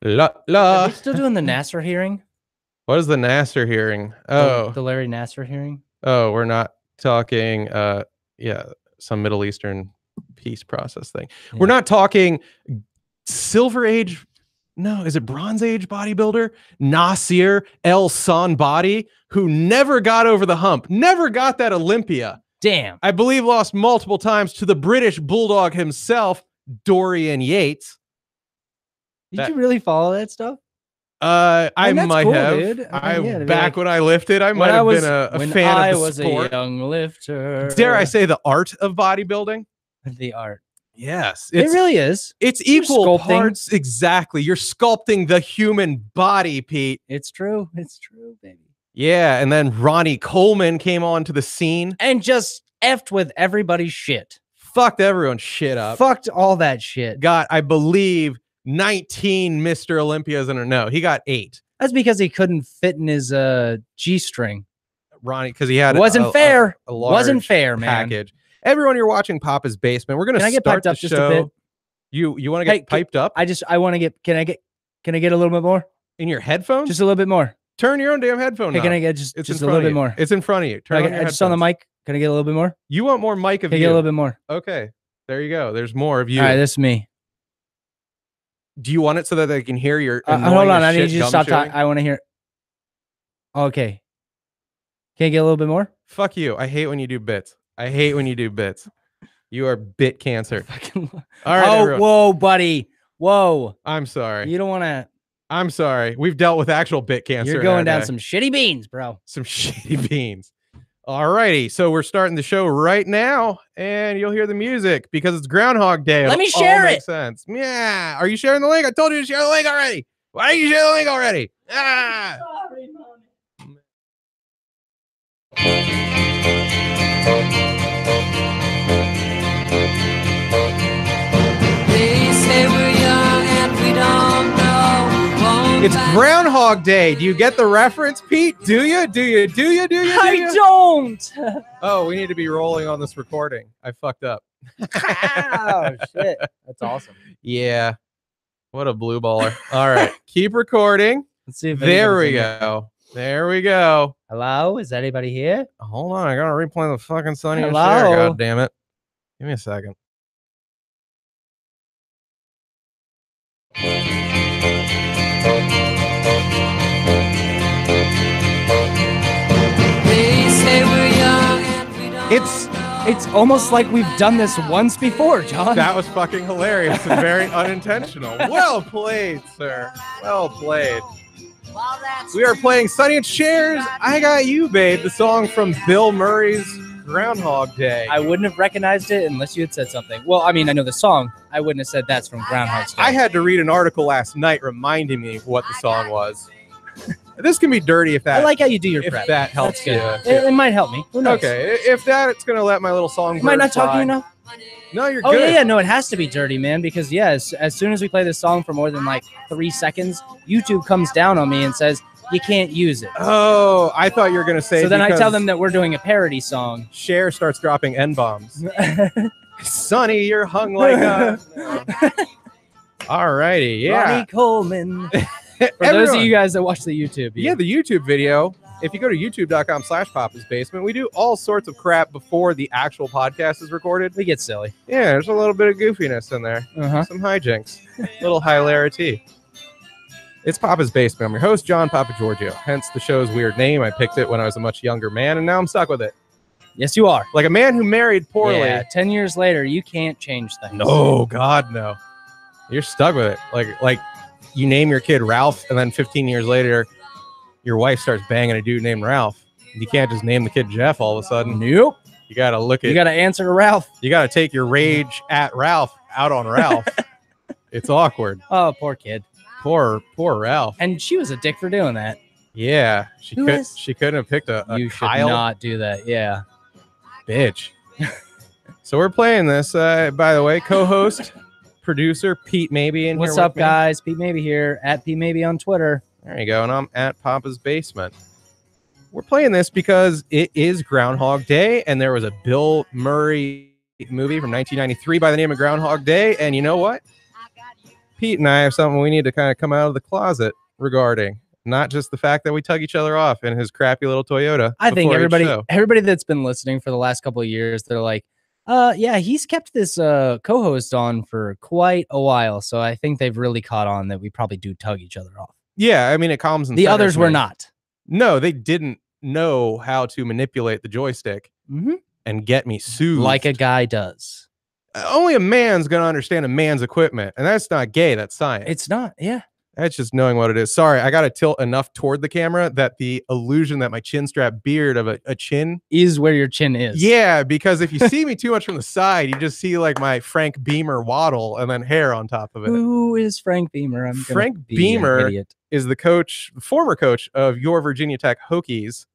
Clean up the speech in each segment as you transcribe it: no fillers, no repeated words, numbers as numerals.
La Are la. they still doing the Nasser hearing? What is the Nasser hearing? The Larry Nasser hearing? Oh, we're not talking some Middle Eastern peace process thing. Yeah. We're not talking Silver Age. No, is it Bronze Age bodybuilder? Nasir El Sanbadi, who never got over the hump, never got that Olympia. Damn. I believe lost multiple times to the British Bulldog himself, Dorian Yates. Did you really follow that stuff? I that's might cool, have. dude. I mean, yeah, back like, when I lifted, I might have been a fan of the sport. A young lifter. Dare I say the art of bodybuilding? The art. Yes. It really is. It's equal parts. Exactly. You're sculpting the human body, Pete. It's true. It's true, baby. Yeah. And then Ronnie Coleman came onto the scene. And just effed with everybody's shit. Fucked everyone's shit up. Fucked all that shit. Got, I believe, 19 Mr. Olympias in a no. He got 8. That's because he couldn't fit in his G-string. Ronnie, because he had wasn't fair. A large wasn't fair, man. Package. Everyone, you're watching Papa's Basement. We're gonna start the show. Just a bit? You want to get piped up? I want to get. Can I get a little bit more in your headphones? Just a little bit more. Turn your own damn headphone. Hey, can I get just a little bit more? It's in front of you. Turn on your just on the mic. Can I get a little bit more? You want more mic of you? Can I get a little bit more? Okay, there you go. There's more of you. All right, this is me. Do you want it so that they can hear your? Hold on, I need you to stop talking. I want to hear. Okay. Can I get a little bit more? Fuck you. I hate when you do bits. I hate when you do bits. You are bit cancer. All right. Oh, whoa, buddy. Whoa. I'm sorry. You don't want to. I'm sorry. We've dealt with actual bit cancer. You're going down some shitty beans, bro. Some shitty beans. All righty. So we're starting the show right now, and you'll hear the music because it's Groundhog Day. Let me share it. Makes sense. Yeah. Are you sharing the link? I told you to share the link already. Why don't you share the link already? Ah. Sorry, It's Groundhog Day. Do you get the reference, Pete? Do you? I don't. Oh, we need to be rolling on this recording. I fucked up. Oh, shit. That's awesome. Yeah. What a blue baller. All right. Keep recording. Let's see if there we go. There we go. Hello? Is anybody here? Hold on. I got to replay the fucking Sonny and Hello? Cher. God damn it. Give me a second. It's almost like we've done this once before, John. That was fucking hilarious and very unintentional. Well played, sir. Well played. We are playing Sonny and Cher's I Got You, Babe, the song from Bill Murray's Groundhog Day. I wouldn't have recognized it unless you had said something. Well, I mean, I know the song. I wouldn't have said that's from Groundhog Day. I had to read an article last night reminding me what the song was. This can be dirty if that. I like how you do your prep. If that helps you. It might help me. Who knows? Okay, if that, it's gonna let my little song. Am I not talking enough? No, you're good. Oh yeah, no, it has to be dirty, man. Because yes, as soon as we play this song for more than like 3 seconds, YouTube comes down on me and says you can't use it. Oh, I thought you were gonna say. So then I tell them that we're doing a parody song. Cher starts dropping N-bombs. Sonny, you're hung like a. All righty, yeah. Ronnie Coleman. For those of you guys that watch the YouTube. Yeah, the YouTube video. If you go to youtube.com/Papa's Basement, we do all sorts of crap before the actual podcast is recorded. We get silly. Yeah, there's a little bit of goofiness in there. Some hijinks. Little hilarity. It's Papa's Basement. I'm your host, John Papa Giorgio. Hence the show's weird name. I picked it when I was a much younger man, and now I'm stuck with it. Yes, you are. Like a man who married poorly. Yeah, 10 years later, you can't change things. No, God, no. You're stuck with it. Like you name your kid Ralph, and then 15 years later, your wife starts banging a dude named Ralph. You can't just name the kid Jeff all of a sudden. Nope. You got to look at. You got to answer to Ralph. You got to take your rage at Ralph out on Ralph. It's awkward. Oh, poor kid. Poor Ralph. And she was a dick for doing that. Yeah, she couldn't have picked a You should Kyle. not do that. Yeah. Bitch. So we're playing this. By the way, co-host, producer Pete Maybe in here. What's up, guys? Pete Maybe here at Pete Maybe on Twitter. There you go. And I'm at Papa's Basement. We're playing this because it is Groundhog Day, and there was a Bill Murray movie from 1993 by the name of Groundhog Day. And you know what? Pete and I have something we need to kind of come out of the closet regarding. Not just the fact that we tug each other off in his crappy little Toyota. I think everybody that's been listening for the last couple of years, they're like, yeah, he's kept this co-host on for quite a while. So I think they've really caught on that we probably do tug each other off. Yeah, I mean, it calms and the others were not. No, they didn't know how to manipulate the joystick and get me soothed. Like a guy does. Only a man's going to understand a man's equipment. And that's not gay. That's science. It's not. Yeah. That's just knowing what it is. Sorry, I got to tilt enough toward the camera that the illusion that my chin strap beard of a chin is where your chin is. Yeah, because if you see me too much from the side, you just see like my Frank Beamer waddle and then hair on top of it. Who is Frank Beamer? Frank Beamer is the former coach of your Virginia Tech Hokies.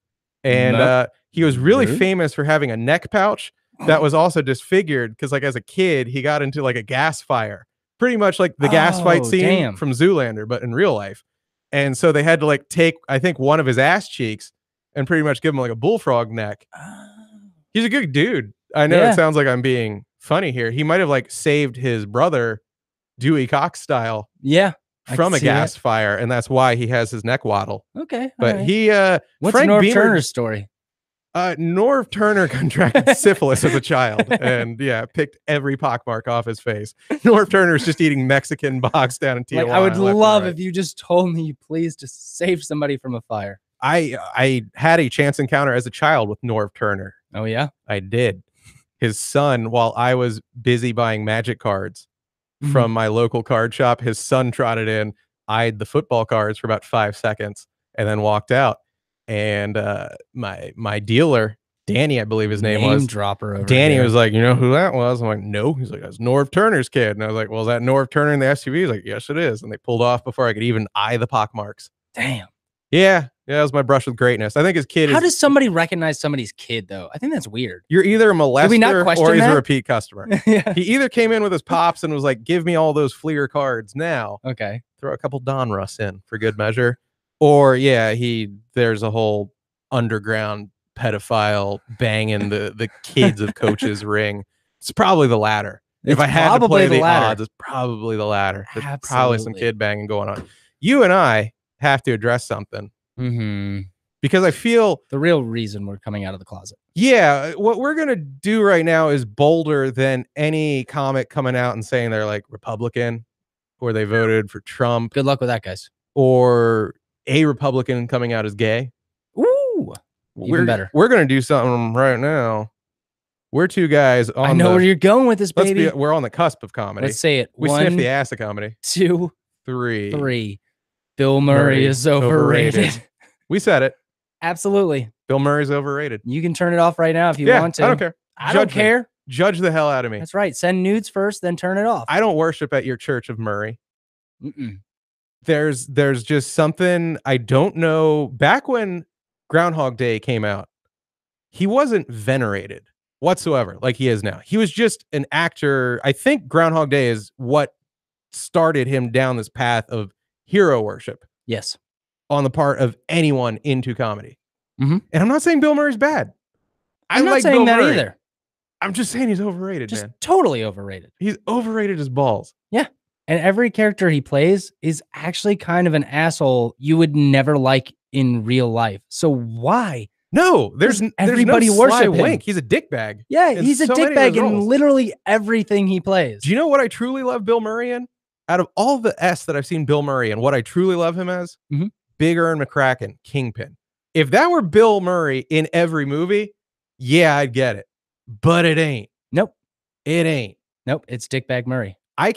And he was really famous for having a neck pouch that was also disfigured because like as a kid, he got into like a gas fire. Pretty much like the gas fight scene from Zoolander, but in real life. And so they had to like take, I think, one of his ass cheeks and pretty much give him like a bullfrog neck. He's a good dude. I know it sounds like I'm being funny here. He might have like saved his brother, Dewey Cox style, from a gas fire, and that's why he has his neck waddle. Okay, but he what's Frank Norv Turner's story? Norv Turner contracted syphilis as a child and picked every pockmark off his face. Norv Turner's just eating Mexican box down in Tijuana. Like, I would love if you just told me, please just save somebody from a fire. I had a chance encounter as a child with Norv Turner. Oh, yeah? I did. His son, while I was busy buying magic cards from my local card shop, his son trotted in, eyed the football cards for about 5 seconds, and then walked out. And my dealer, Danny, I believe his name was. Dropper. Danny was like, you know who that was? I'm like, no. He's like, that's Norv Turner's kid. And I was like, well, is that Norv Turner in the SUV? He's like, yes, it is. And they pulled off before I could even eye the pockmarks. Damn. Yeah, that was my brush with greatness. I think his kid. How does somebody recognize somebody's kid though? I think that's weird. You're either a molester or he's a repeat customer. He either came in with his pops and was like, give me all those Fleer cards now. Okay. Throw a couple Donruss in for good measure. Or there's a whole underground pedophile banging the kids of coaches ring. It's probably the latter. If I had to play the odds, it's probably the latter. There's probably some kid banging going on. You and I have to address something. Because I feel the real reason we're coming out of the closet. Yeah, what we're gonna do right now is bolder than any comic coming out and saying they're like Republican or they voted for Trump. Good luck with that, guys. Or a Republican coming out as gay. Ooh, even better. We're gonna do something right now. We're two guys on. I know where you're going with this, baby. We're on the cusp of comedy. Let's say it. We sniff the ass of comedy. 2, 3. Bill Murray is overrated. We said it. Absolutely. Bill Murray's overrated. You can turn it off right now if you want to. I don't care. I don't care. Judge the hell out of me. That's right. Send nudes first, then turn it off. I don't worship at your church of Murray. There's just something I don't know. Back when Groundhog Day came out, he wasn't venerated whatsoever like he is now. He was just an actor. I think Groundhog Day is what started him down this path of hero worship. Yes. On the part of anyone into comedy. And I'm not saying Bill Murray's bad. I'm not saying that either. I'm just saying he's overrated, just man. Totally overrated. He's overrated as balls. Yeah. And every character he plays is actually kind of an asshole you would never like in real life. So why? No, there's everybody no worship him. wink. He's a dickbag. Yeah, he's a dickbag in literally everything he plays. Do you know what I truly love Bill Murray in? Out of all the S that I've seen Bill Murray in, what I truly love him as? Big Earn McCracken, Kingpin. If that were Bill Murray in every movie, yeah, I'd get it. But it ain't. Nope. It ain't. Nope. It's Dickbag Murray. I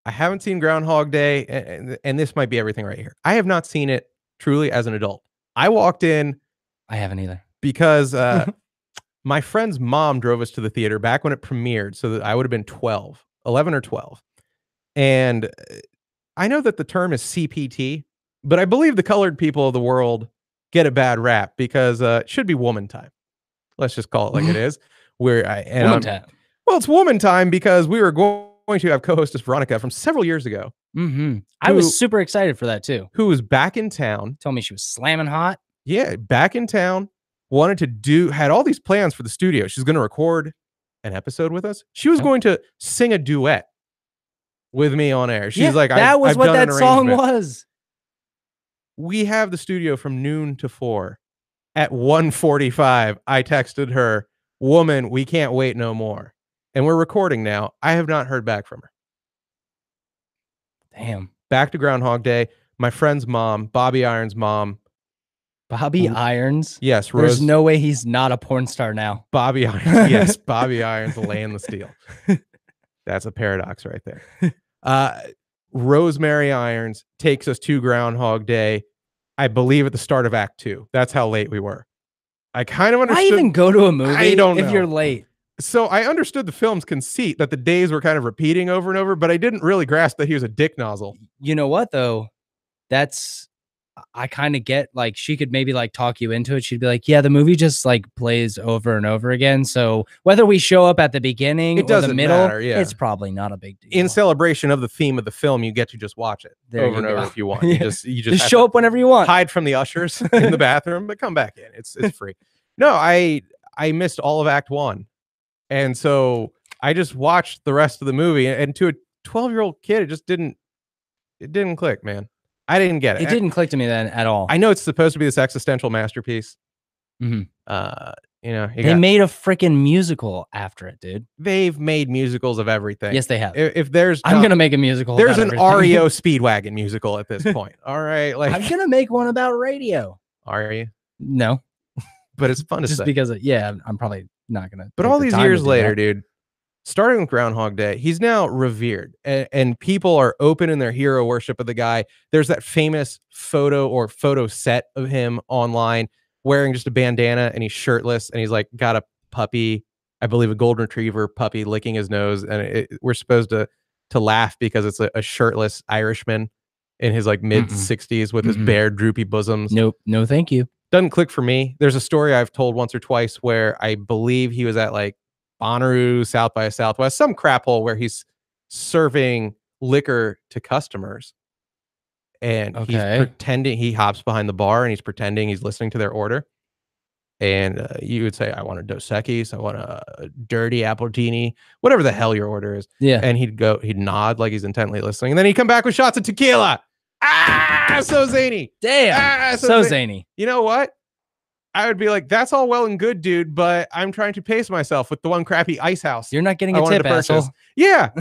haven't seen Groundhog Day, and this might be everything right here. I have not seen it truly as an adult. I walked in. I haven't either. Because my friend's mom drove us to the theater back when it premiered, so that I would have been 11 or 12. And I know that the term is CPT, but I believe the colored people of the world get a bad rap because it should be woman time. Let's just call it like it is. Woman time. Well, it's woman time because we were going to have co-hostess Veronica from several years ago. I was super excited for that too. Who was back in town. Told me she was slamming hot. Yeah, back in town. Had all these plans for the studio. She's going to record an episode with us. She was going to sing a duet with me on air. She's Yeah, like, that was I've what done that an song arrangement. was. We have the studio from noon to 4. At 1:45, I texted her, "Woman, we can't wait no more." And we're recording now. I have not heard back from her. Damn. Back to Groundhog Day. My friend's mom, Bobby Iron's mom. Bobby Irons? Yes, There's Rose. no way he's not a porn star now. Bobby Irons. Yes, Bobby Irons laying the steel. That's a paradox right there. Rosemary Irons takes us to Groundhog Day, I believe at the start of Act 2. That's how late we were. I kind of understood. Why even go to a movie I don't if know. you're late? So I understood the film's conceit that the days were kind of repeating over and over, but I didn't really grasp that he was a dick nozzle. You know what, though? I kind of get, like, she could maybe like talk you into it. She'd be like, yeah, the movie just like plays over and over again. So whether we show up at the beginning It or the doesn't middle, matter, yeah. it's probably not a big deal. In celebration of the theme of the film, you get to just watch it There over you and over go. if you want. Yeah. You Just have show to up whenever you want. hide from the ushers in the bathroom, but come back in. It's free. No, I missed all of Act 1. And so I just watched the rest of the movie, and to a 12-year-old kid, it didn't click, man. I didn't get it. It didn't click to me then at all. I know it's supposed to be this existential masterpiece. Mhm. They made a freaking musical after it, dude. They've made musicals of everything. Yes, they have. If there's, I'm gonna make a musical. There's about an everything. REO Speedwagon musical at this point. All right, like I'm gonna make one about radio. Are you? No, But it's fun to just say. because I'm probably not gonna. But take all the these time to years do later, that. dude, starting with Groundhog Day, he's now revered, and people are open in their hero worship of the guy. There's that famous photo set of him online wearing just a bandana, and he's shirtless, and he's like got a puppy, I believe a golden retriever puppy, licking his nose, and we're supposed to laugh because it's a shirtless Irishman in his like mid 60s with his bare droopy bosoms. Nope, no, thank you. Doesn't click for me. There's a story I've told once or twice where I believe he was at like Bonnaroo, South by Southwest, some crap hole where he's serving liquor to customers. And he's pretending, he hops behind the bar and he's pretending he's listening to their order. And you would say, I want a Dos Equis, I want a dirty appletini, whatever the hell your order is. Yeah. And he'd nod like he's intently listening. And then he'd come back with shots of tequila. Ah, so zany. Damn. So zany. You know what? I would be like, that's all well and good, dude, but I'm trying to pace myself with the one crappy ice house. You're not getting a tip, asshole. Yeah.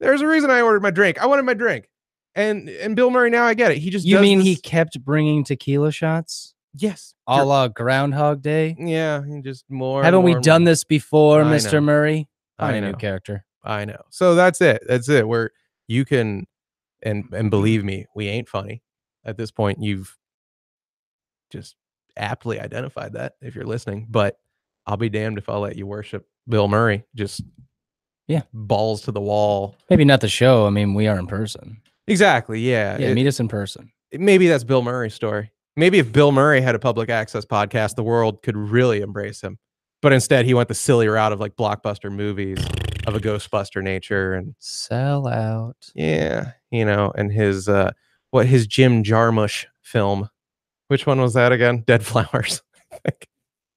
There's a reason I ordered my drink. I wanted my drink. And Bill Murray, now I get it. He just he kept bringing tequila shots? Yes. A la Groundhog Day? Yeah, just more. Haven't we done this before, Mr. Murray? Find a new character. I know. So that's it. That's it. Where you can, and believe me, we ain't funny. At this point, you've just aptly identified that if you're listening. But I'll be damned if I'll let you worship Bill Murray. Just balls to the wall. Maybe not the show. I mean, we are in person. Exactly. Yeah. Yeah. Meet us in person. Maybe that's Bill Murray's story. Maybe if Bill Murray had a public access podcast, the world could really embrace him. But instead, he went the silly route of like blockbuster movies of a Ghostbuster nature and sell out. Yeah, and his Jim Jarmusch film. Which one was that again? Dead Flowers.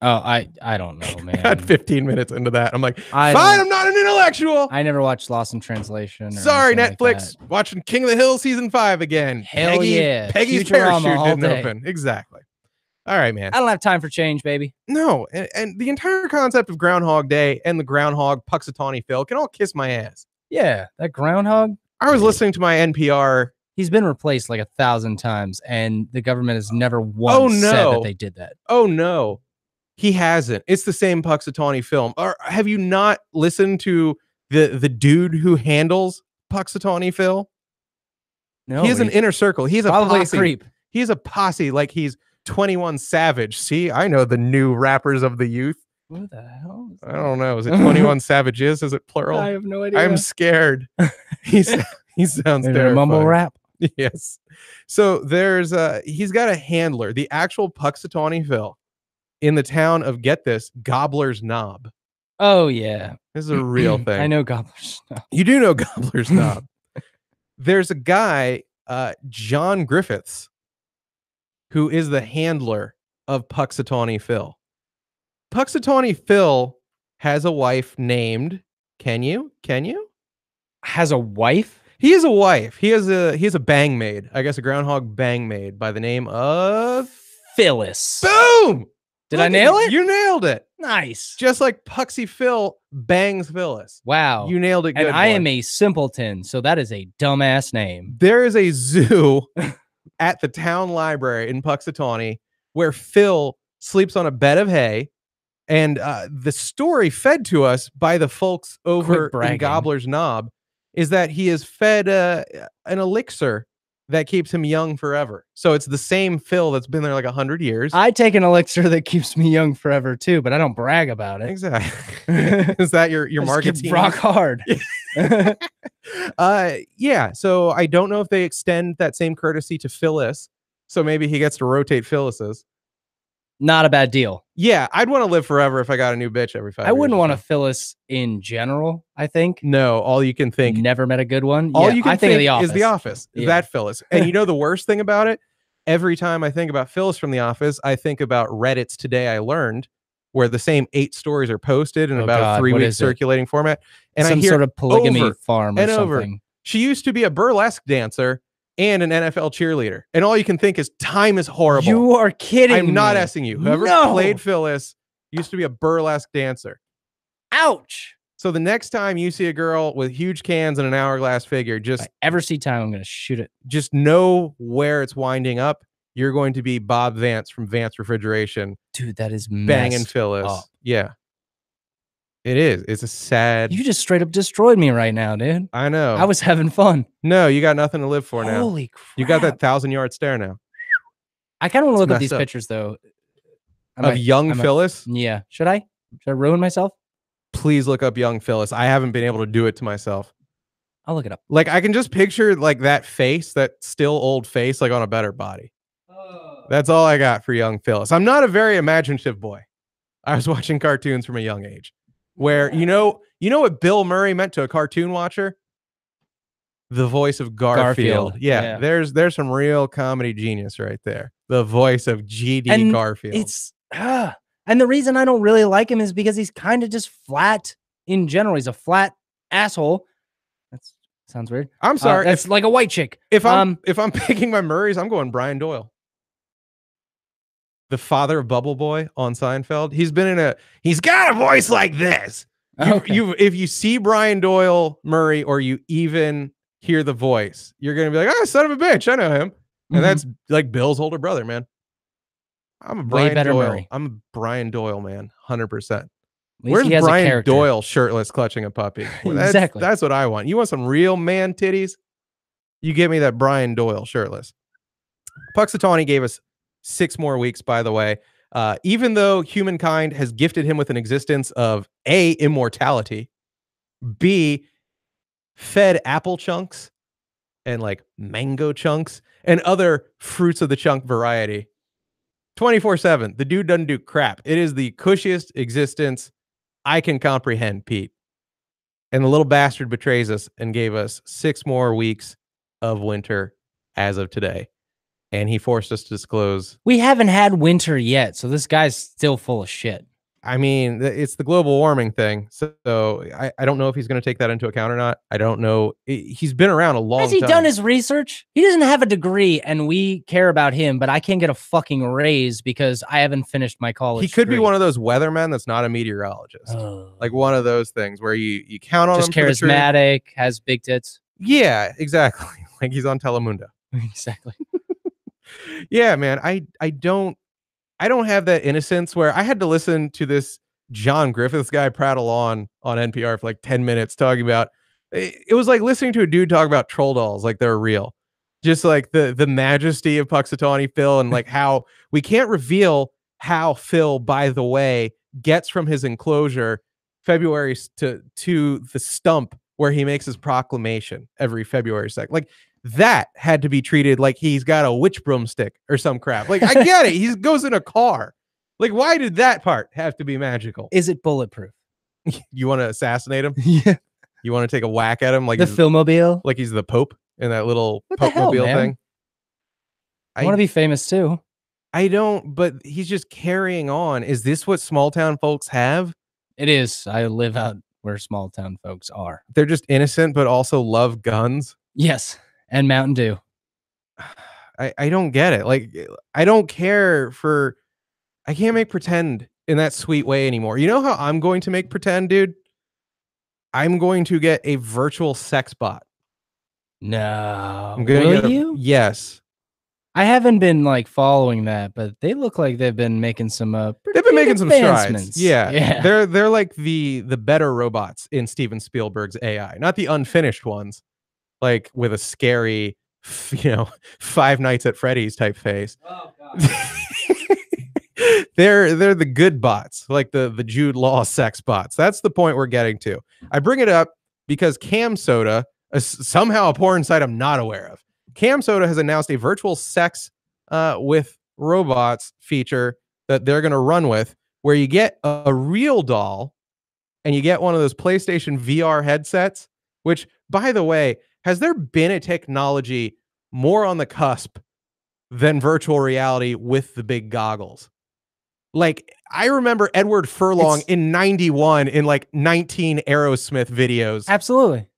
Oh, I don't know, man. Got 15 minutes into that. I'm like, fine, I'm not an intellectual. I never watched Lost in Translation. Sorry, Netflix. Like watching King of the Hill season 5 again. Hell yeah. Peggy's Futurama parachute didn't open. Exactly. All right, man. I don't have time for change, baby. No, and the entire concept of Groundhog Day and the groundhog Puxatawny Phil can all kiss my ass. Yeah, that groundhog. I was listening to my NPR. He's been replaced like 1,000 times, and the government has never once said that they did that. Oh, no. He hasn't. It's the same Puxatawny film. Or have you not listened to the dude who handles Puxatawny Phil? No. He has an inner circle. He's probably a posse. A creep. He's a posse like he's 21 Savage. See, I know the new rappers of the youth. What the hell? I don't know. Is it 21 Savages? Is it plural? I have no idea. I'm scared. He sounds terrifying. Mumble rap. Yes. So he's got a handler, the actual Puxatawny Phil, in the town of, get this, Gobbler's Knob. Oh yeah, this is a real thing. I know Gobbler's Knob. You do know Gobbler's Knob. There's a guy, John Griffiths, who is the handler of Puxatawny Phil. Puxatawny Phil has a wife named, can you? Has a wife? He has a wife. He has a bang maid. I guess a groundhog bang maid by the name of Phyllis. Boom. Did I nail it? You nailed it. Nice. Just like Puxy Phil bangs Phyllis. Wow. You nailed it good. And I am a simpleton, so that is a dumbass name. There is a zoo at the town library in Puxatawney where Phil sleeps on a bed of hay. And the story fed to us by the folks over in Gobbler's Knob is that he is fed an elixir that keeps him young forever. So it's the same Phil that's been there like 100 years. I take an elixir that keeps me young forever too, but I don't brag about it. Exactly. Is that your marketing? Rock hard. Yeah. So I don't know if they extend that same courtesy to Phyllis. So maybe he gets to rotate Phyllis's. Not a bad deal. Yeah, I'd want to live forever if I got a new bitch every 5 years. I wouldn't want a Phyllis in general, I think. No, all you can think. Never met a good one. All you can think of The Office. is The Office. Yeah. That Phyllis. And you know the worst thing about it? Every time I think about Phyllis from The Office, I think about Reddit's Today I Learned, where the same 8 stories are posted in about a 3-week circulating format. And some I hear sort of polygamy farm or something. Over. She used to be a burlesque dancer and an NFL cheerleader. And all you can think is time is horrible. You are kidding I'm not me. S-ing you. Whoever played Phyllis used to be a burlesque dancer. Ouch. So the next time you see a girl with huge cans and an hourglass figure, just if I ever see time, I'm going to shoot it. Just know where it's winding up. You're going to be Bob Vance from Vance Refrigeration. Dude, that is banging Phyllis. Up. Yeah. It is. It's a sad. You just straight up destroyed me right now, dude. I know. I was having fun. No, you got nothing to live for now. Holy crap. You got that 1,000-yard stare now. I kind of want to look at these pictures, though. Of young Phyllis? Yeah. Should I ruin myself? Please look up young Phyllis. I haven't been able to do it to myself. I'll look it up. Like, I can just picture, like, that face, that still old face, like, on a better body. That's all I got for young Phyllis. I'm not a very imaginative boy. I was watching cartoons from a young age. Where you know what Bill Murray meant to a cartoon watcher? The voice of Garfield. Yeah, there's some real comedy genius right there. The voice of GD Garfield. It's and the reason I don't really like him is because he's kind of just flat in general. He's a flat asshole. That sounds weird. I'm sorry. That's like a white chick. If I'm picking my Murrays, I'm going Brian Doyle. The father of Bubble Boy on Seinfeld. He's got a voice like this. If you see Brian Doyle Murray or you even hear the voice, you're going to be like, oh, son of a bitch. I know him. And that's like Bill's older brother, man. I'm a Brian Doyle. Murray. I'm a Brian Doyle, man. 100%. Where's Brian Doyle shirtless clutching a puppy? Well, exactly. That's what I want. You want some real man titties? You give me that Brian Doyle shirtless. Puxatawney gave us 6 more weeks, by the way. Even though humankind has gifted him with an existence of A, immortality, B, fed apple chunks and like mango chunks and other fruits of the chunk variety 24/7. The dude doesn't do crap. It is the cushiest existence I can comprehend, Pete. And the little bastard betrays us and gave us 6 more weeks of winter as of today. And he forced us to disclose. We haven't had winter yet, so this guy's still full of shit. I mean, it's the global warming thing. So I don't know if he's going to take that into account or not. I don't know. He's been around a long time. Has he done his research? He doesn't have a degree, and we care about him, but I can't get a fucking raise because I haven't finished my college He could degree. be one of those weathermen that's not a meteorologist. Like one of those things where you count on him. Just charismatic, has big tits. Yeah, exactly. Like he's on Telemundo. Exactly. Yeah, man. I don't have that innocence where I had to listen to this John Griffiths guy prattle on NPR for like 10 minutes talking about it was like listening to a dude talk about troll dolls like they're real. Just like the majesty of Puxatawney Phil and like how we can't reveal how Phil, by the way, gets from his enclosure February to the stump where he makes his proclamation every February 2nd. Like that had to be treated like he's got a witch broomstick or some crap. Like, I get it. He goes in a car. Like, why did that part have to be magical? Is it bulletproof? You want to assassinate him? Yeah. You want to take a whack at him? Like the Philmobile? Like he's the Pope in that little Pope-mobile thing? I want to be famous too. I don't, but he's just carrying on. Is this what small town folks have? It is. I live out where small town folks are. They're just innocent, but also love guns. Yes, and Mountain Dew. I don't get it. Like, I don't care for. I can't make pretend in that sweet way anymore. You know how I'm going to make pretend, dude? I'm going to get a virtual sex bot. No, I'm gonna will get a, you? yes. I haven't been like following that, but they look like they've been making some They've been making some strides. advancements. Yeah. They're like the better robots in Steven Spielberg's AI, not the unfinished ones, like with a scary, 5 Nights at Freddy's type face. Oh god. They're the good bots, like the Jude Law sex bots. That's the point we're getting to. I bring it up because Cam Soda, somehow a porn site I'm not aware of, Cam Soda has announced a virtual sex with robots feature that they're going to run with, where you get a real doll and you get one of those PlayStation VR headsets, which, by the way, has there been a technology more on the cusp than virtual reality with the big goggles? Like, I remember Edward Furlong in 91 in like 19 Aerosmith videos. Absolutely.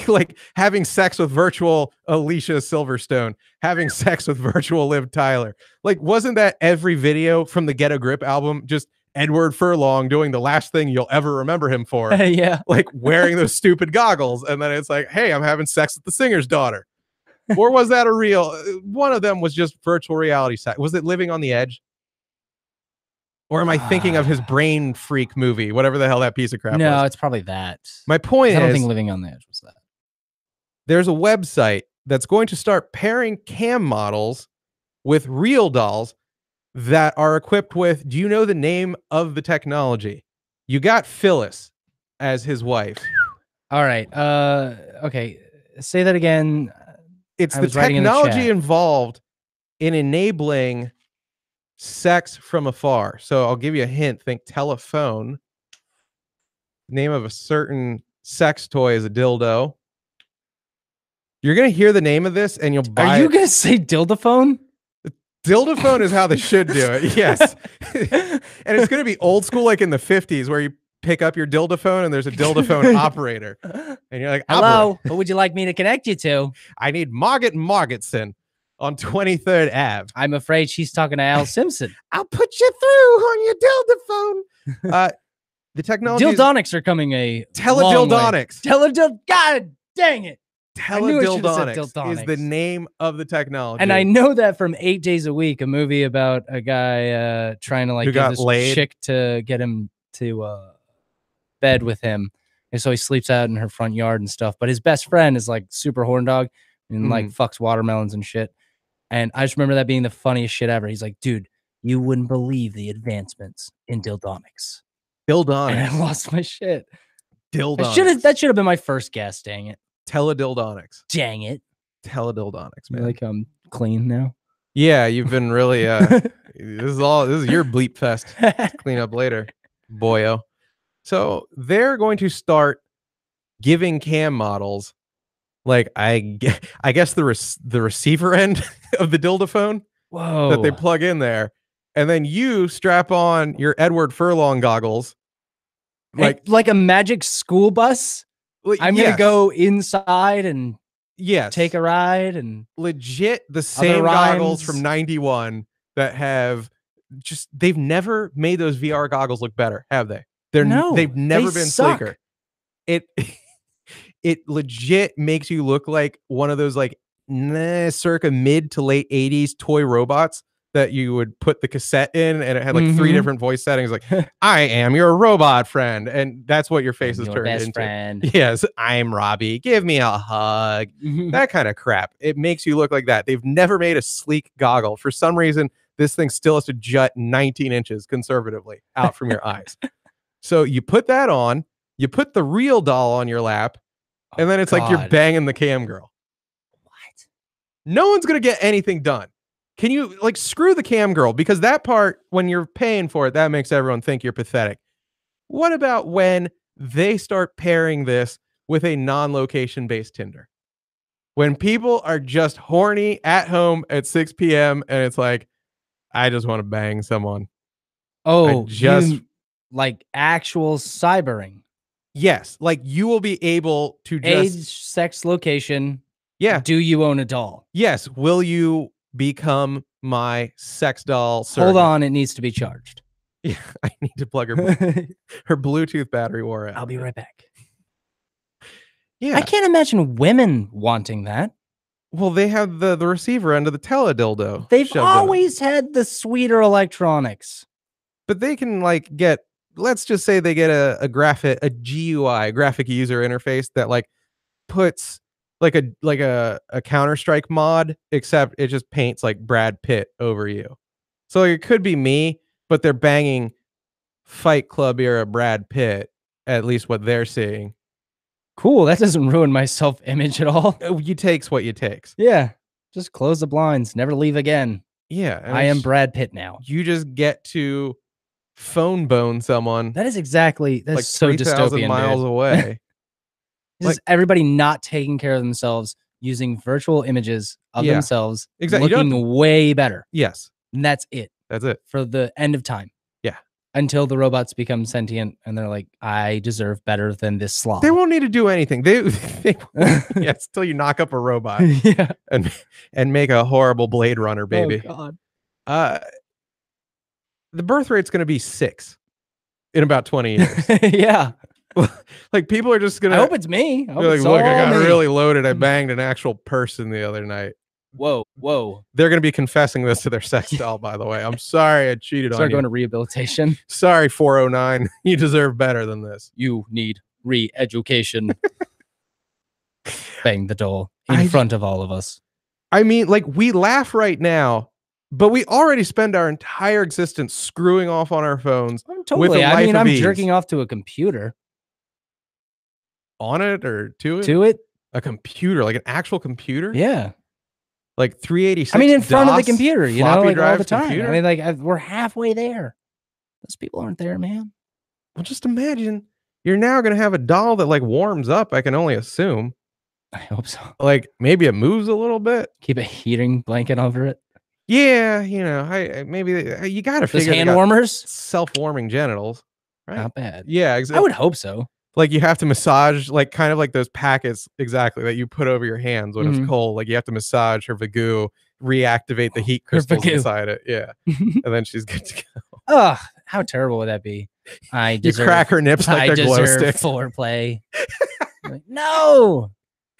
Like having sex with virtual Alicia Silverstone, having sex with virtual Liv Tyler. Like, wasn't that every video from the Get a Grip album just Edward Furlong doing the last thing you'll ever remember him for? Yeah. Like wearing those stupid goggles. And then it's like, hey, I'm having sex with the singer's daughter. Or was that a real? One of them was just virtual reality sex. Was it Living on the Edge? Or am I thinking of his Brain Freak movie, whatever the hell that piece of crap was? No, it's probably that. My point is, I don't think Living on the Edge was that. There's a website that's going to start pairing cam models with real dolls that are equipped with, do you know the name of the technology? You got Phyllis as his wife. All right. Okay. Say that again. It's the technology involved in enabling sex from afar. So I'll give you a hint. Think telephone. Name of a certain sex toy is a dildo. You're going to hear the name of this and you'll buy it. Are you going to say dildophone? Dildophone is how they should do it. Yes. And it's going to be old school, like in the 50s, where you pick up your dildophone and there's a dildophone operator. And you're like, hello, what would you like me to connect you to? I need Margaret Margetson on 23rd Ave. I'm afraid she's talking to Al Simpson. I'll put you through on your dildophone. The technology. Dildonics are coming a teledildonics. God dang it. Teledildonics is the name of the technology. And I know that from 8 Days a Week, a movie about a guy trying to like get this chick to get him to bed with him. And so he sleeps out in her front yard and stuff. But his best friend is like super horn dog and like fucks watermelons and shit. And I just remember that being the funniest shit ever. He's like, dude, you wouldn't believe the advancements in dildonics. Dildonics. And I lost my shit. Dildonics. That should have been my first guess, dang it. Teledildonics. Dang it. Teledildonics, man. Like I'm clean now. Yeah, you've been really this is your bleep fest. Clean up later, boyo. So they're going to start giving cam models, like I guess the receiver end of the dildophone that they plug in there, and then you strap on your Edward Furlong goggles, like a magic school bus. I'm gonna go inside and take a ride and legit the same goggles from 91 that have just they've never made those VR goggles look better, have they? They've never been sleeker. It legit makes you look like one of those like circa mid to late 80s toy robots that you would put the cassette in and it had like 3 different voice settings, like I am your robot friend, and that's what your face is turned into. Friend. Yes, I'm Robbie, give me a hug. That kind of crap. It makes you look like that. They've never made a sleek goggle. For some reason, this thing still has to jut 19 inches conservatively out from your eyes. So you put that on, you put the real doll on your lap, and then it's like you're banging the cam girl. What? No one's gonna get anything done. Can you like screw the cam girl? Because that part, when you're paying for it, that makes everyone think you're pathetic. What about when they start pairing this with a non-location based Tinder? When people are just horny at home at 6 p.m. and it's like, I just want to bang someone. Oh, like actual cybering. Yes, like you will be able to just age, sex, location. Yeah. Do you own a doll? Yes. Will you become my sex doll surrogate? Hold on, it needs to be charged. Yeah, I need to plug her Bluetooth battery wore out. I'll be right back. Yeah. I can't imagine women wanting that. Well, they have the receiver end of the teledildo. They've always had the sweeter electronics. But they can like get, let's just say they get a GUI, graphic user interface that like puts like a Counter-Strike mod, except it just paints like Brad Pitt over you. So it could be me, but they're banging Fight Club era Brad Pitt, at least what they're seeing. Cool. That doesn't ruin my self-image at all. You takes what you takes. Yeah. Just close the blinds. Never leave again. Yeah. I am Brad Pitt now. You just get to phone bone someone. That is exactly, that's like so dystopian, miles away. Like everybody not taking care of themselves, using virtual images of themselves, looking way better. Yes. And that's it. That's it. For the end of time. Yeah. Until the robots become sentient and they're like, I deserve better than this slob. They won't need to do anything. Yes, till you knock up a robot and make a horrible Blade Runner, baby. Oh, God. The birth rate's going to be 6 in about 20 years. Yeah. Like people are just going to. I hope it's me. I hope like, it's look, I got me. really loaded. I banged an actual person the other night. Whoa. They're going to be confessing this to their sex doll, by the way. I'm sorry I cheated on you. Start going to rehabilitation. Sorry, 409. You deserve better than this. You need re-education. Bang the doll in front of all of us. I mean, like, we laugh right now, but we already spend our entire existence screwing off on our phones. Totally. I mean, I'm jerking off to a computer. On it or to it? To it? A computer, like an actual computer? Yeah. Like 386. I mean, in front of the computer, you know, like all the time. Computer? I mean, like we're halfway there. Those people aren't there, man. Well, just imagine you're now going to have a doll that like warms up. I can only assume. I hope so. Like maybe it moves a little bit. Keep a heating blanket over it. Yeah, you know, maybe you got to figure hand warmers, self-warming genitals, right? Not bad. Yeah, exactly. I would hope so. Like you have to massage, like kind of like those packets exactly that you put over your hands when it's cold. Like you have to massage her vagoo, reactivate the heat crystals inside it. Yeah, and then she's good to go. Ugh, how terrible would that be? You crack her nips like they're glow sticks. Foreplay. Like, no.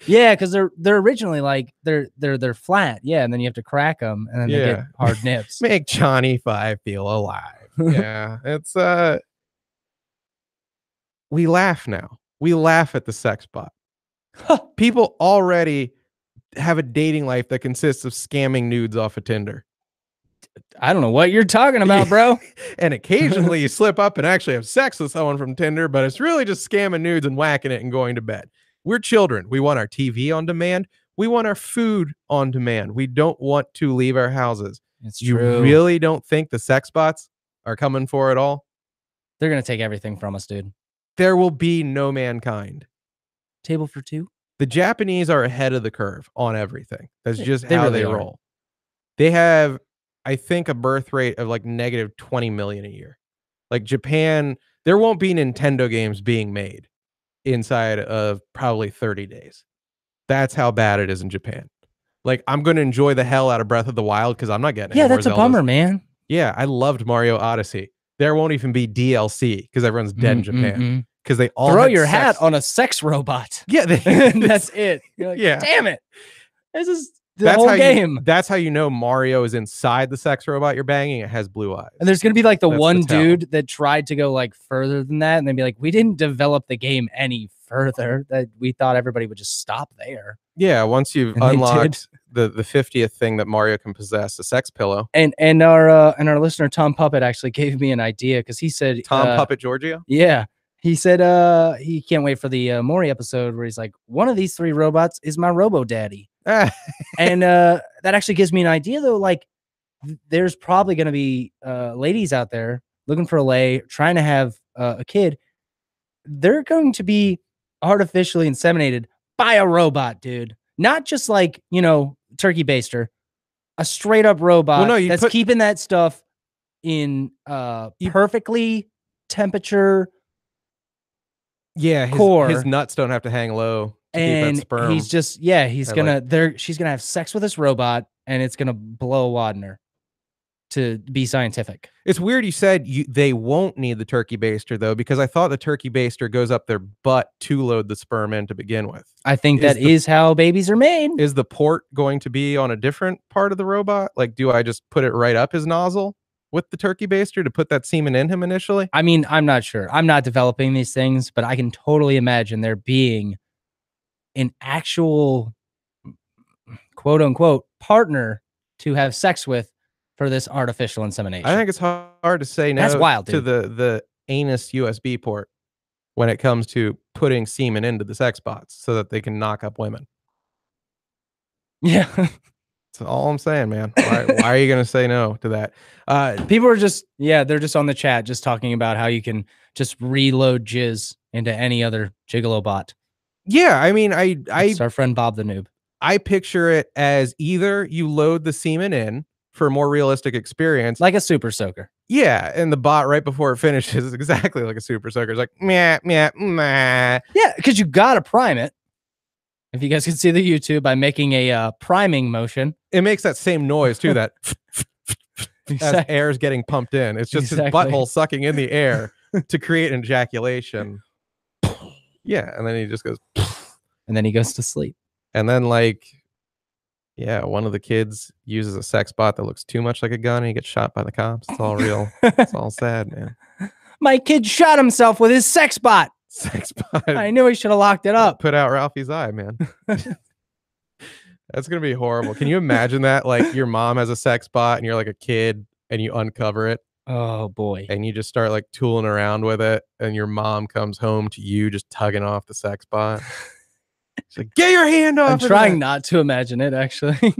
Yeah, because they're originally like they're flat. Yeah, and then you have to crack them, and then they get hard nips. Make Johnny 5 feel alive. Yeah, it's we laugh now. We laugh at the sex bot. People already have a dating life that consists of scamming nudes off of Tinder. I don't know what you're talking about, bro. And occasionally you slip up and actually have sex with someone from Tinder, but it's really just scamming nudes and whacking it and going to bed. We're children. We want our TV on demand. We want our food on demand. We don't want to leave our houses. It's you true. Really don't think the sex bots are coming for it all? They're going to take everything from us, dude. There will be no mankind. Table for two? The Japanese are ahead of the curve on everything. That's just how they roll. They have, I think, a birth rate of like negative 20 million a year. Like Japan, there won't be Nintendo games being made inside of probably 30 days. That's how bad it is in Japan. Like, I'm going to enjoy the hell out of Breath of the Wild because I'm not getting any more that's a bummer, man. Yeah, I loved Mario Odyssey. There won't even be DLC because everyone's dead in Japan. Because they all throw your hat on a sex robot. Yeah, that's it. You're like, yeah, damn it. This is the whole game. That's how you know Mario is inside the sex robot you're banging. It has blue eyes. And there's gonna be like the one dude that tried to go like further than that, and they'd be like, we didn't develop the game any further. That we thought everybody would just stop there. Yeah, once you've unlocked the 50th thing that Mario can possess, a sex pillow. And our listener Tom Puppet actually gave me an idea because he said Tom Puppet Giorgio. Yeah. He said he can't wait for the Maury episode where he's like, one of these 3 robots is my robo daddy. And that actually gives me an idea though. Like there's probably going to be ladies out there looking for a lay, trying to have a kid. They're going to be artificially inseminated by a robot, dude. Not just like, you know, turkey baster, a straight up robot that's keeping that stuff in perfectly temperature. Yeah, his nuts don't have to hang low. and keep that sperm. He's just she's gonna have sex with this robot, and it's gonna blow a wad in her to be scientific. It's weird you said they won't need the turkey baster, though, because I thought the turkey baster goes up their butt to load the sperm in to begin with. I think that is how babies are made. Is the port going to be on a different part of the robot? Like, do I just put it right up his nozzle with the turkey baster to put that semen in him initially? I mean, I'm not sure. I'm not developing these things, but I can totally imagine there being an actual quote unquote partner to have sex with for this artificial insemination. I think it's hard to say no. That's wild, to dude. the anus USB port when it comes to putting semen into the sex bots so that they can knock up women. Yeah. That's all I'm saying, man. Why are you going to say no to that? People are just, they're just on the chat just talking about how you can just reload jizz into any other gigolo bot. Yeah, I mean, It's our friend Bob the Noob. I picture it as either you load the semen in for a more realistic experience. Like a super soaker. Yeah, and the bot right before it finishes is exactly like a super soaker. It's like, meh, meh, meh. Yeah, because you got to prime it. If you guys can see the YouTube, by making a priming motion. It makes that same noise, too, that as air is getting pumped in. It's just his butthole sucking in the air to create an ejaculation. Yeah, and then he just goes. And then he goes to sleep. And then, like, yeah, one of the kids uses a sex bot that looks too much like a gun and he gets shot by the cops. It's all real. It's all sad, man. My kid shot himself with his sex bot. Sex bot. I knew he should have locked it up. Put out Ralphie's eye, man. That's going to be horrible. Can you imagine that? Like, your mom has a sex bot and you're like a kid and you uncover it. Oh, boy. And you just start like tooling around with it. And your mom comes home to you just tugging off the sex bot. She's like, get your hand off. I'm trying not to imagine it, actually.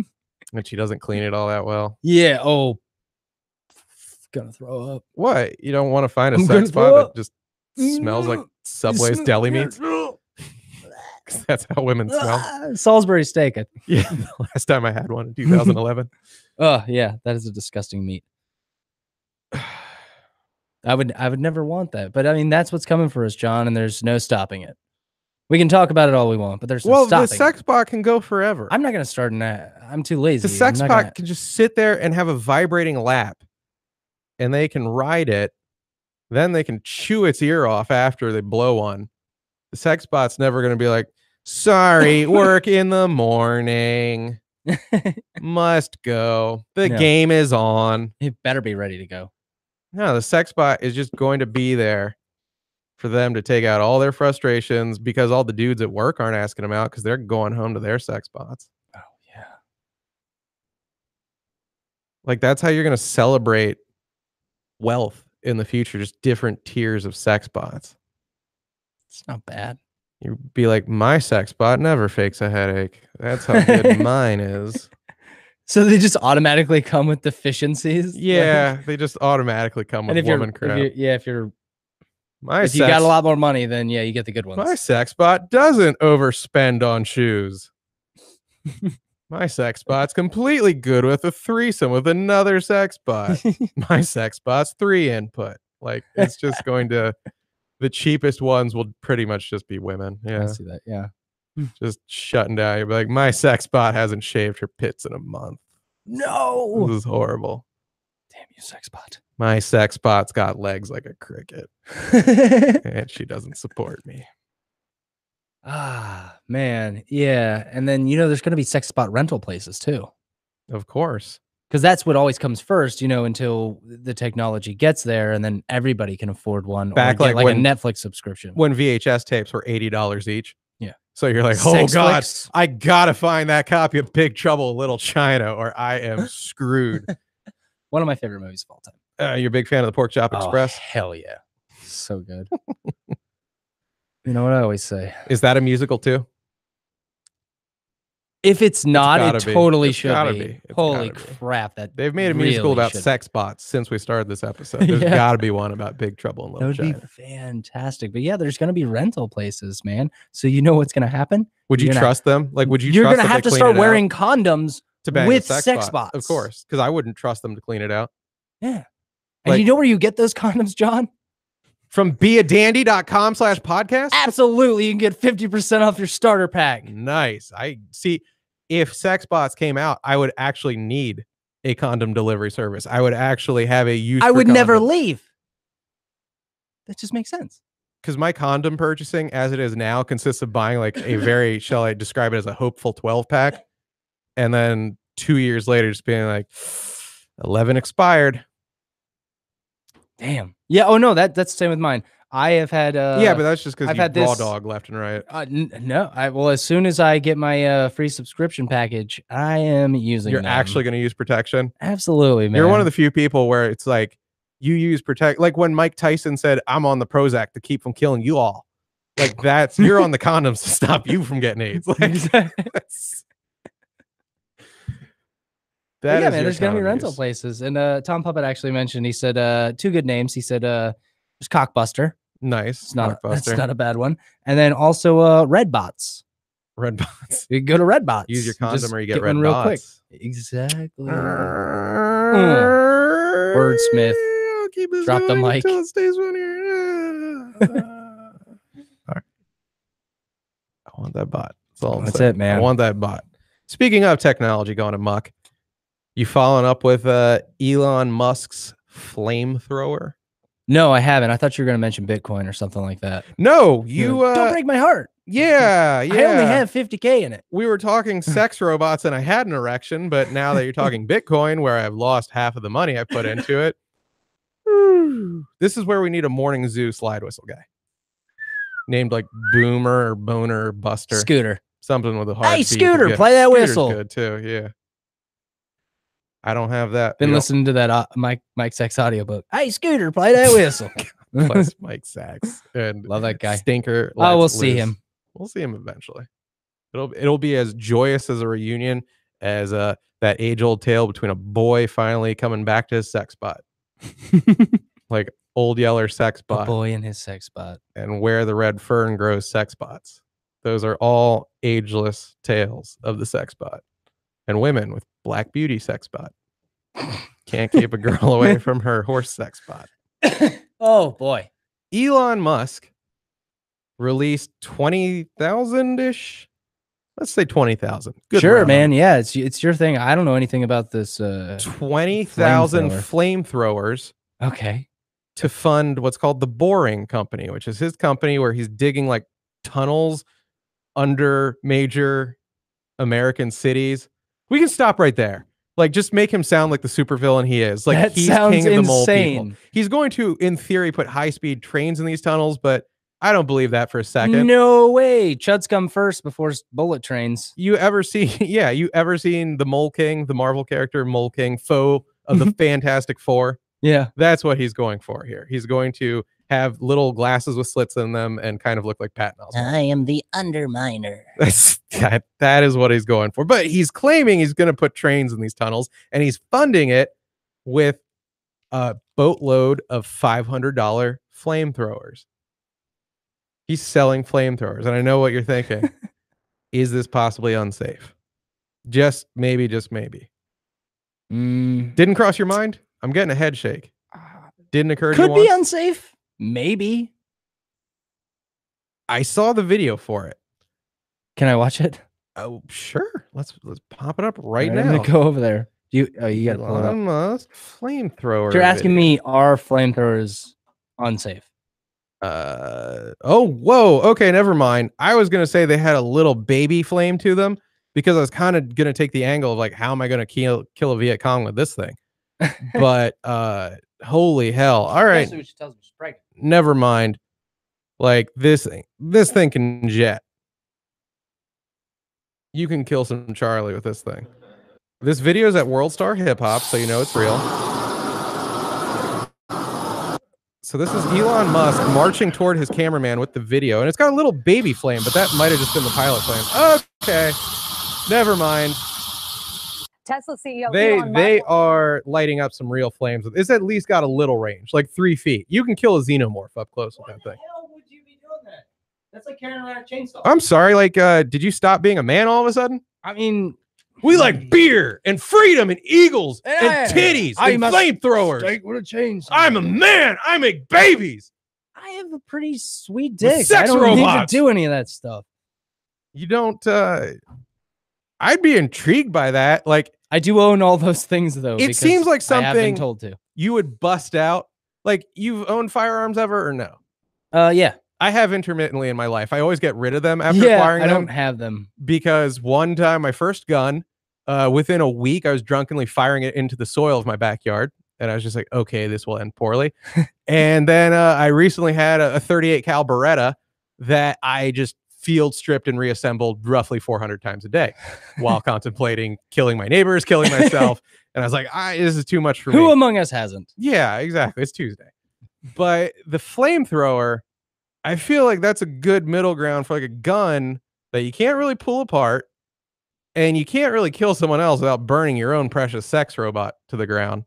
And she doesn't clean it all that well. Yeah. Oh, gonna throw up. What? You don't want to find a sex bot that just smells like Subway's deli meats? That's how women smell. Salisbury steak. Yeah. The last time I had one in 2011. Oh, yeah. That is a disgusting meat. I would never want that. But I mean, that's what's coming for us, John, and there's no stopping it. We can talk about it all we want, but there's no stopping. The sex bot can go forever. I'm not going to start in that. I'm too lazy. The sex bot can just sit there and have a vibrating lap, and they can ride it. Then they can chew its ear off after they blow one. The sex bot's never going to be like, sorry, work in the morning. Must go. The game is on. It better be ready to go. No, the sex bot is just going to be there for them to take out all their frustrations because all the dudes at work aren't asking them out because they're going home to their sex bots. Oh, yeah. Like, that's how you're going to celebrate wealth in the future, just different tiers of sex bots. It's not bad. You'd be like, my sex bot never fakes a headache. That's how good mine is. So they just automatically come with deficiencies? Yeah, they just automatically come with woman crap. If you got a lot more money, then yeah, you get the good ones. My sex bot doesn't overspend on shoes. My sex bot's completely good with a threesome with another sex bot. My sex bot's 3 input. Like, it's just going to, the cheapest ones will pretty much just be women. Yeah. I see that. Yeah. Just shutting down. You'll be like, my sex bot hasn't shaved her pits in a month. No. This is horrible. Damn you, sex bot. My sex bot's got legs like a cricket. And she doesn't support me. Ah, man. Yeah. And then, there's going to be sex bot rental places too. Of course. Because that's what always comes first, until the technology gets there and then everybody can afford one. Back or get like a Netflix subscription. When VHS tapes were $80 each. Yeah. So you're like, oh God, I got to find that copy of Big Trouble in Little China or I am screwed. One of my favorite movies of all time. You're a big fan of the Pork Chop Express? Hell yeah. So good. You know what I always say? Is that a musical too? If it's not, it totally should be. Holy crap. They've made a musical about sex bots since we started this episode. There's got to be one about Big Trouble in Little China. That would be fantastic. But yeah, there's going to be rental places, man. So you know what's going to happen? Would you trust them? Like, would you You're trust going to have to start wearing condoms to bang with sex bots. Of course, because I wouldn't trust them to clean it out. Yeah. And you know where you get those condoms, John? From beadandy.com/podcast? Absolutely. You can get 50% off your starter pack. Nice. I see. If sex bots came out, I would actually need a condom delivery service. I would actually have a use. I would never leave. That just makes sense. Because my condom purchasing, as it is now, consists of buying like a very, shall I describe it as a hopeful 12-pack, and then 2 years later, just being like, 11 expired. Damn. Yeah. Oh no, that's the same with mine. I have had. Yeah, but that's just because I've you had raw this, dog left and right. No. Well, as soon as I get my free subscription package, I am using. You're actually going to use protection? Absolutely, man. You're one of the few people where it's like you use protect. Like when Mike Tyson said, "I'm on the Prozac to keep from killing you all." Like that's you're on the condoms to stop you from getting AIDS. Like, yeah, man, there's gonna be rental places. And Tom Puppet actually mentioned, he said 2 good names. He said there's Cockbuster. Nice. That's not a bad one. And then also Redbots. Redbots. You can go to Redbots. Use your condom or you get one Redbots. Real quick. Exactly. Wordsmith. Drop the mic. Until it stays on here. All right. I want that bot. That's it, man. I want that bot. Speaking of technology going amok, you following up with Elon Musk's flamethrower? No, I haven't. I thought you were going to mention Bitcoin or something like that. No, you don't break my heart. Yeah. I only have 50K in it. We were talking sex robots and I had an erection, but now that you're talking Bitcoin, where I've lost half of the money I put into it, this is where we need a morning zoo slide whistle guy named like Boomer or Boner or Buster. Scooter. Something with a hard. Hey, Scooter, play that whistle. Good too. Yeah. I don't have that. Been listening to that Mike Sachs audiobook. Hey, Scooter, play that whistle. Plus Mike Sachs and love that guy. Stinker. Oh, we'll see him. We'll see him eventually. It'll be as joyous as a reunion as that age-old tale between a boy finally coming back to his sex bot, like Old Yeller sex bot, a boy in his sex bot, and where the red fern grows sex bots. Those are all ageless tales of the sex bot. And women with Black Beauty sex bot. Can't keep a girl away from her horse sex bot. Oh, boy. Elon Musk released 20,000-ish. Let's say 20,000. Sure, man. Yeah, it's your thing. I don't know anything about this. 20,000 flamethrowers. Okay. To fund what's called the Boring Company, which is his company where he's digging like tunnels under major American cities. We can stop right there. Like, just make him sound like the supervillain he is. Like, he's king of the mole people. He's going to, in theory, put high-speed trains in these tunnels, but I don't believe that for a second. No way. Chuds come first before bullet trains. You ever seen the Mole King, the Marvel character Mole King, foe of the Fantastic Four? Yeah. That's what he's going for here. He's going to have little glasses with slits in them and kind of look like Patton Oswalt. I am the Underminer. That is what he's going for. But he's claiming he's going to put trains in these tunnels, and he's funding it with a boatload of $500 flamethrowers. He's selling flamethrowers. And I know what you're thinking. Is this possibly unsafe? Just maybe. Didn't cross your mind? I'm getting a head shake. Didn't occur to you once? Could be unsafe. Maybe. I saw the video for it. Can I watch it? Oh, sure. Let's pop it up right now. I'm gonna go over there. You got to pull it up. Flamethrower. You're asking me, are flamethrowers unsafe? Oh, whoa. Okay, never mind. I was gonna say they had a little baby flame to them because I was kind of gonna take the angle of like, how am I gonna kill a Viet Cong with this thing? But holy hell! All right, never mind. Like this thing can jet. You can kill some Charlie with this thing. This video is at World Star Hip Hop, so you know it's real. So this is Elon Musk marching toward his cameraman with the video, and it's got a little baby flame, but that might have just been the pilot flame. Okay, never mind. Tesla CEO they are lighting up some real flames. It's at least got a little range, like 3 feet. You can kill a xenomorph up close with that thing. How would you be doing that? That's like carrying around a chainsaw. I'm sorry, like, did you stop being a man all of a sudden? I mean, we like beer and freedom and eagles and titties and flamethrowers. What a change! I'm a man. I make babies. I have a pretty sweet dick. Sex I don't robots. need to do any of that stuff. You don't. I'd be intrigued by that. Like, I do own all those things though. It seems like something I have been told to. You would bust out. Like, you've owned firearms ever or no? Yeah. I have intermittently in my life. I always get rid of them after acquiring them. I don't have them. Because one time, my first gun, within a week, I was drunkenly firing it into the soil of my backyard. And I was just like, okay, this will end poorly. And then I recently had a 38 cal Beretta that I just field stripped and reassembled roughly 400 times a day while contemplating killing my neighbors, killing myself. And I was like, this is too much for me. Who among us hasn't? Yeah, exactly. It's Tuesday. But the flamethrower, I feel like that's a good middle ground for like a gun that you can't really pull apart and you can't really kill someone else without burning your own precious sex robot to the ground.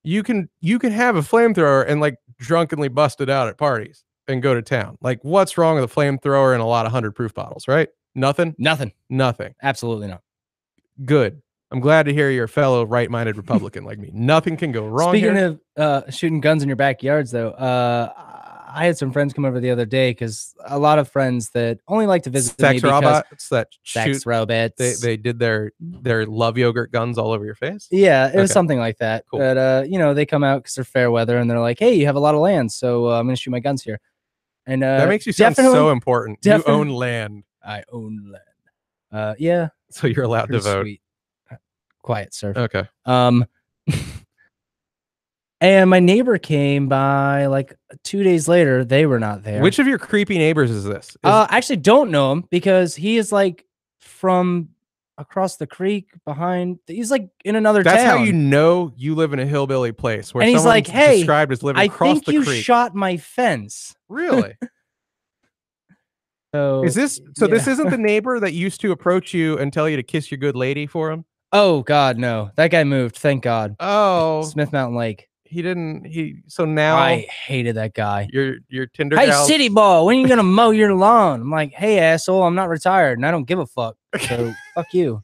You can have a flamethrower and like drunkenly bust it out at parties and go to town. Like, what's wrong with a flamethrower and a lot of 100 proof bottles, right? Nothing? Nothing. Absolutely not. Good. I'm glad to hear you're a fellow right-minded Republican like me. Nothing can go wrong. Speaking of shooting guns in your backyards, though, I had some friends come over the other day because a lot of friends that only like to visit sex me robots that sex shoot robots. They did their love yogurt guns all over your face. Yeah, it was something like that. Cool. But you know, they come out because they're fair weather and they're like, "Hey, you have a lot of land, so I'm gonna shoot my guns here." And that makes you sound so important. You own land. I own land. Yeah. So you're allowed to vote. Sweet. Quiet, sir. Okay. And my neighbor came by like 2 days later. They were not there. Which of your creepy neighbors is this? I actually don't know him because he is like from across the creek behind. He's like in another town. That's how you know you live in a hillbilly place. Where and he's like, "Hey, described as living across the creek. I think you shot my fence." Really? So is this? So this isn't the neighbor that used to approach you and tell you to kiss your good lady for him? Oh God, no! That guy moved. Thank God. Oh, Smith Mountain Lake. He didn't. So now I hated that guy. Your Tinder. Hey, city boy, when are you gonna mow your lawn? I'm like, hey, asshole, I'm not retired and I don't give a fuck. So fuck you.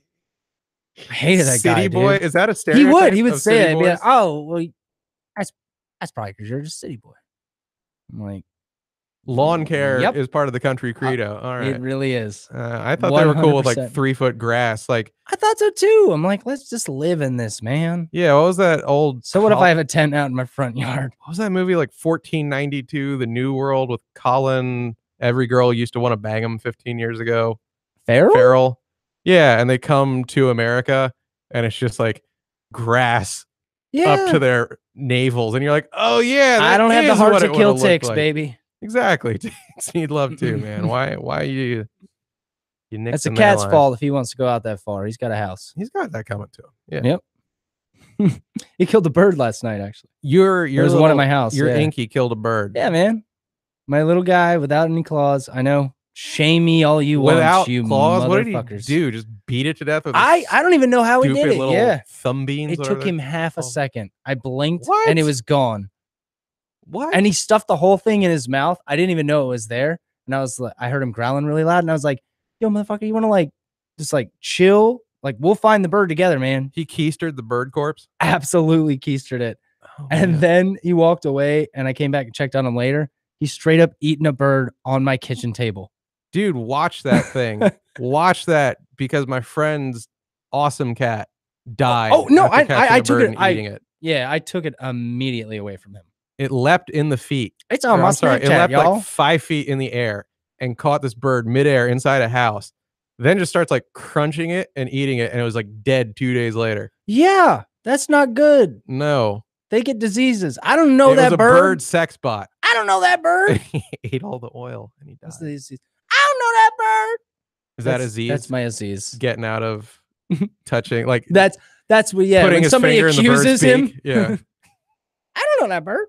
I hated that guy. City boy, dude. Is that a stereotype? He would say it. Be like, oh, well, that's probably because you're just city boy. I'm like, lawn care is part of the country credo. All right, it really is. I thought they were cool with like 3-foot grass. Like I thought so too. I'm like, let's just live in this, man. Yeah. What was that old? So what if I have a tent out in my front yard? What was that movie like 1492, The New World with Colin? Every girl used to want to bang him 15 years ago. Farrell. Yeah, and they come to America, and it's just like grass up to their navels, and you're like, oh yeah, I don't have the heart to kill ticks, baby. Exactly. Ticks need love too, man. Why you That's a cat's fault if he wants to go out that far. He's got a house. He's got that coming to him. Yeah. Yep. He killed a bird last night, actually. There's one at my house. Your Inky killed a bird. Yeah, man. My little guy without any claws. I know. Shame me all you want, you claws. What did he motherfuckers. do? Just beat it to death with I don't even know how he did it. Little thumb beans. It took him half a second. I blinked What? and it was gone. What? And he stuffed the whole thing in his mouth. I didn't even know it was there. And I heard him growling really loud. And I was like, yo, motherfucker, you want to like just like chill? Like, we'll find the bird together, man. He keistered the bird corpse? Absolutely keistered it. Oh, and then he walked away and I came back and checked on him later. He straight up eaten a bird on my kitchen table. Dude, watch that thing. Watch that, because my friend's awesome cat died. Oh no, I took it. Eating it. Yeah, I took it immediately away from him. It leapt in the feet. It's on my Snapchat, it leapt y'all. like 5 feet in the air and caught this bird midair inside a house. Then just starts like crunching it and eating it, and it was like dead 2 days later. Yeah, that's not good. No, they get diseases. I don't know it that was a bird sex bot. I don't know that bird. He ate all the oil and he died. I don't know that bird. Is that Aziz? That's my Aziz. Getting out of touching, like that's what. Yeah, putting when his somebody finger accuses in the him. bird's beak. Yeah, I don't know that bird.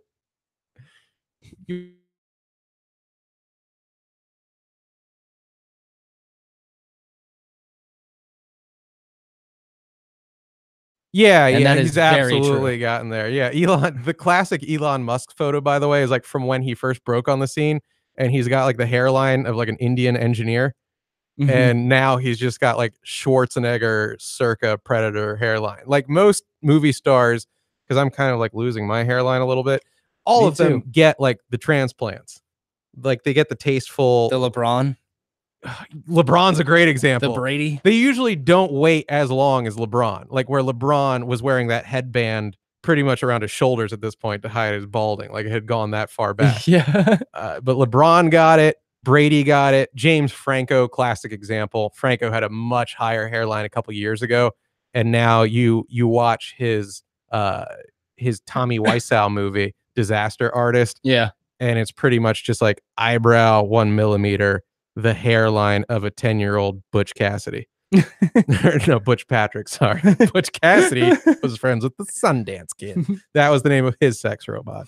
Yeah, and yeah, that he's absolutely gotten there. Yeah, Elon, the classic Elon Musk photo, by the way, is like from when he first broke on the scene, and he's got like the hairline of like an Indian engineer, and now he's just got like Schwarzenegger circa Predator hairline. Like most movie stars, because I'm kind of like losing my hairline a little bit. all of them get like the transplants. Like they get the tasteful. The LeBron's a great example. The Brady. They usually don't wait as long as LeBron. Like where LeBron was wearing that headband pretty much around his shoulders at this point to hide his balding. Like it had gone that far back. Yeah. But LeBron got it. Brady got it. James Franco, classic example. Franco had a much higher hairline a couple years ago, and now you watch his Tommy Wiseau movie, Disaster Artist. Yeah, and it's pretty much just like eyebrow 1 millimeter, the hairline of a 10-year-old Butch Cassidy. No, Butch Patrick. Sorry, Butch Cassidy was friends with the Sundance Kid. That was the name of his sex robot.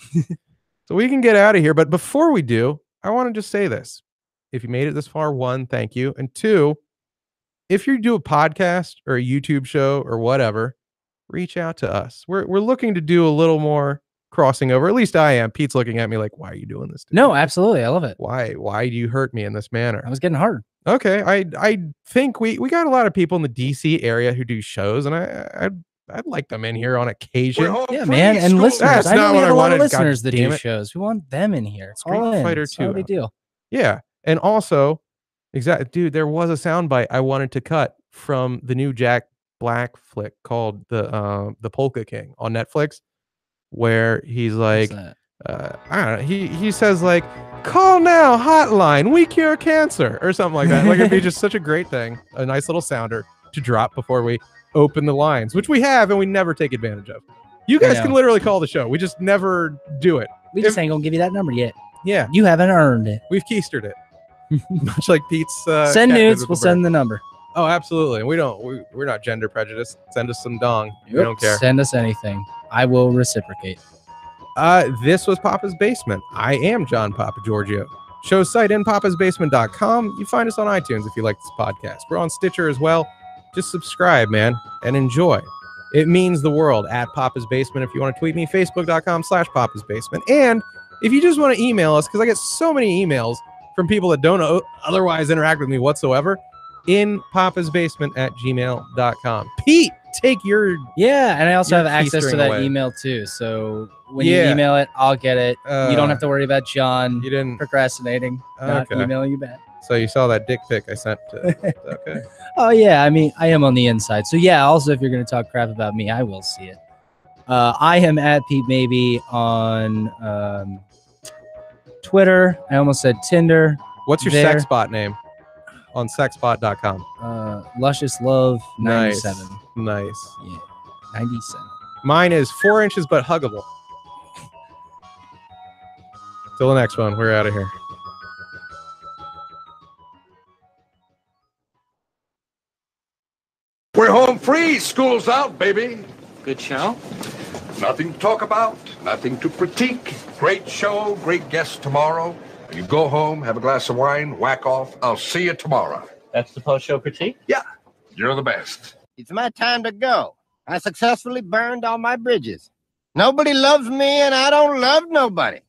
So we can get out of here, but before we do, I want to just say this. If you made it this far, 1, thank you. And 2, if you do a podcast or a YouTube show or whatever, reach out to us. We're looking to do a little more crossing over. At least I am. Pete's looking at me like, why are you doing this? No, absolutely. I love it. Why do you hurt me in this manner? I was getting hard. Okay. I think we got a lot of people in the DC area who do shows, and I'd like them in here on occasion. Yeah, man. And listeners. That's not what I wanted. Listeners that do shows. We want them in here. Street Fighter 2. No big deal. Yeah. And also, exactly, dude, there was a soundbite I wanted to cut from the new Jack Black flick called the Polka King on Netflix, where he's like, I don't know, he says like, call now hotline, we cure cancer, or something like that. Like it'd be just such a great thing, a nice little sounder to drop before we open the lines, which we have and we never take advantage of. You guys can literally call the show. We just never do it. We just ain't gonna give you that number yet. Yeah. You haven't earned it. We've keistered it. Much like Pete's send nudes, we'll send the number. Oh, absolutely. We're not gender prejudiced. Send us some dong. Yep. We don't care. Send us anything. I will reciprocate. This was Papa's Basement. I am John Papa Giorgio. Show site in papasbasement.com. You find us on iTunes if you like this podcast. We're on Stitcher as well. Just subscribe, man, and enjoy. It means the world. At Papa's Basement. If you want to tweet me, facebook.com/Papa's Basement. And if you just want to email us, because I get so many emails from people that don't otherwise interact with me whatsoever, in papasbasement@gmail.com. Pete, take your... Yeah, and I also have access to that email too. So when you email it, I'll get it. You don't have to worry about John procrastinating, not emailing you back. So you saw that dick pic I sent to... Okay. Oh, yeah. I mean, I am on the inside. So yeah, also, if you're going to talk crap about me, I will see it. I am at Pete Maybe on Twitter. I almost said Tinder. What's your sex bot name on sexbot.com? Luscious Love 97. Nice. Yeah, 97. Mine is 4 inches but huggable. Till the next one. We're out of here. We're home free. School's out, baby. Good show. Nothing to talk about, nothing to critique. Great show, great guests tomorrow. You go home, have a glass of wine, whack off. I'll see you tomorrow. That's the post-show critique? Yeah, you're the best. It's my time to go. I successfully burned all my bridges. Nobody loves me, and I don't love nobody.